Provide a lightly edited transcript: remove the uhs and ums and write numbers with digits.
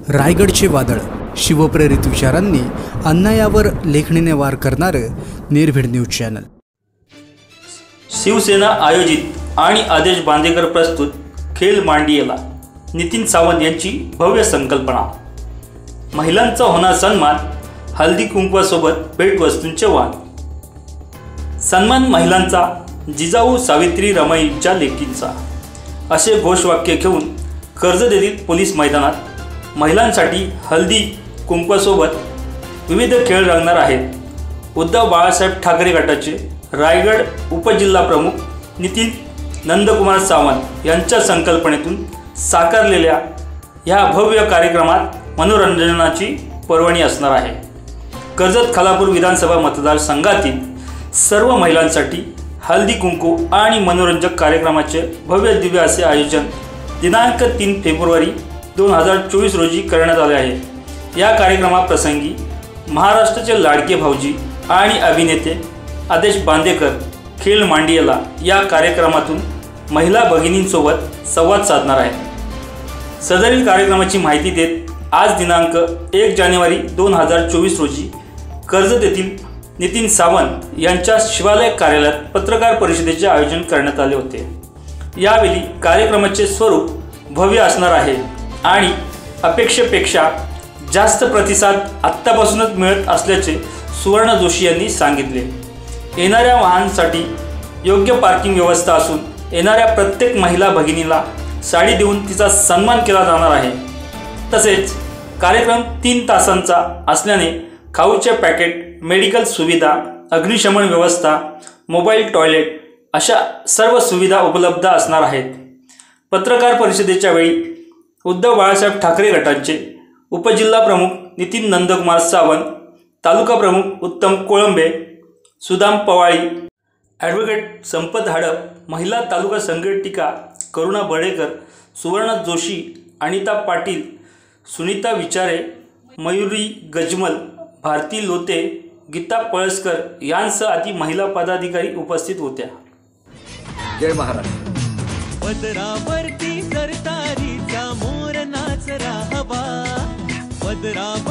रायगडचे वादळ, शिवप्रेरित विचारांनी अन्यायावर लेखणीने वार करणारं निर्भीड न्यूज चॅनल। शिवसेना आयोजित आणि आदेश बांदेकर प्रस्तुत खेळ मांडियाला नितीन सावंत यांची भव्य संकल्पना। महिलांचा होणार सन्मान, हल्दी कुंकवासोबत भेटवस्तूंचे वाण। सन्मान महिलांचा, जिजाऊ सावित्री रमाईच्या लेकींचा, असे घोषवाक्य घेऊन कर्जत येथील पोलीस मैदानात महिलांसाठी हल्दी कुंकवासोबत विविध खेळ रंगणार आहेत। उद्धव बाळासाहेब ठाकरे गटाचे रायगड उपजिल्हा प्रमुख नितीन नंदकुमार सावंत यांच्या संकल्पनेतून साकारलेल्या ह्या भव्य कार्यक्रमात मनोरंजनाची पर्वणी असणार आहे। कर्जत खालापूर विधानसभा मतदारसंघातील सर्व महिलांसाठी हल्दी कुंकू आणि मनोरंजक कार्यक्रमाचे भव्य दिव्य असे आयोजन दिनांक 3 फेब्रुवारी 2024 रोजी करण्यात आले आहे। या कार्यक्रमाप्रसंगी महाराष्ट्राचे लाडके भाऊजी आणि अभिनेते आदेश बांदेकर खेळ मांडियाला या कार्यक्रमातून महिला भगिनींसोबत संवाद साधणार आहेत। सदरील कार्यक्रमाची माहिती देत आज दिनांक 1 जानेवारी 2024 रोजी कर्जत येथील नितीन सावंत यांच्या शिवालय कार्यालयात पत्रकार परिषदेचे आयोजन करण्यात आले होते। यावेळी कार्यक्रमाचे स्वरूप भव्य असणार आहे आणि अपेक्षेपेक्षा जास्त प्रतिसाद आत्तापासूनच मिळत असल्याचे सुवर्ण जोशी यांनी सांगितले। येणाऱ्या वाहनांसाठी योग्य पार्किंग व्यवस्था असून येणाऱ्या प्रत्येक महिला भगिनीला साडी देऊन तिचा सन्मान केला जाणार आहे। तसेच कार्यक्रम 3 तासांचा असल्याने खाऊचे पॅकेट, मेडिकल सुविधा, अग्निशमन व्यवस्था, मोबाईल टॉयलेट अशा सर्व सुविधा उपलब्ध असणार आहेत। पत्रकार परिषदेच्या वेळी उद्धव बाळासाहेब ठाकरे गटाचे उपजिल्हा प्रमुख नितीन नंदकुमार सावंत, तालुका प्रमुख उत्तम कोळंबे, सुदाम पवाळी, ॲडव्होकेट संपत हडप, महिला तालुका संघटिका करुणा बडेकर, सुवर्ण जोशी, अनिता पाटील, सुनीता विचारे, मयुरी गजमल, भारती लोते, गीता पळसकर यांसह आदी महिला पदाधिकारी उपस्थित होत्या। जय महाराष्ट्र। पदरावरती सरतारीचा मोर नाच राहावा, पदरावर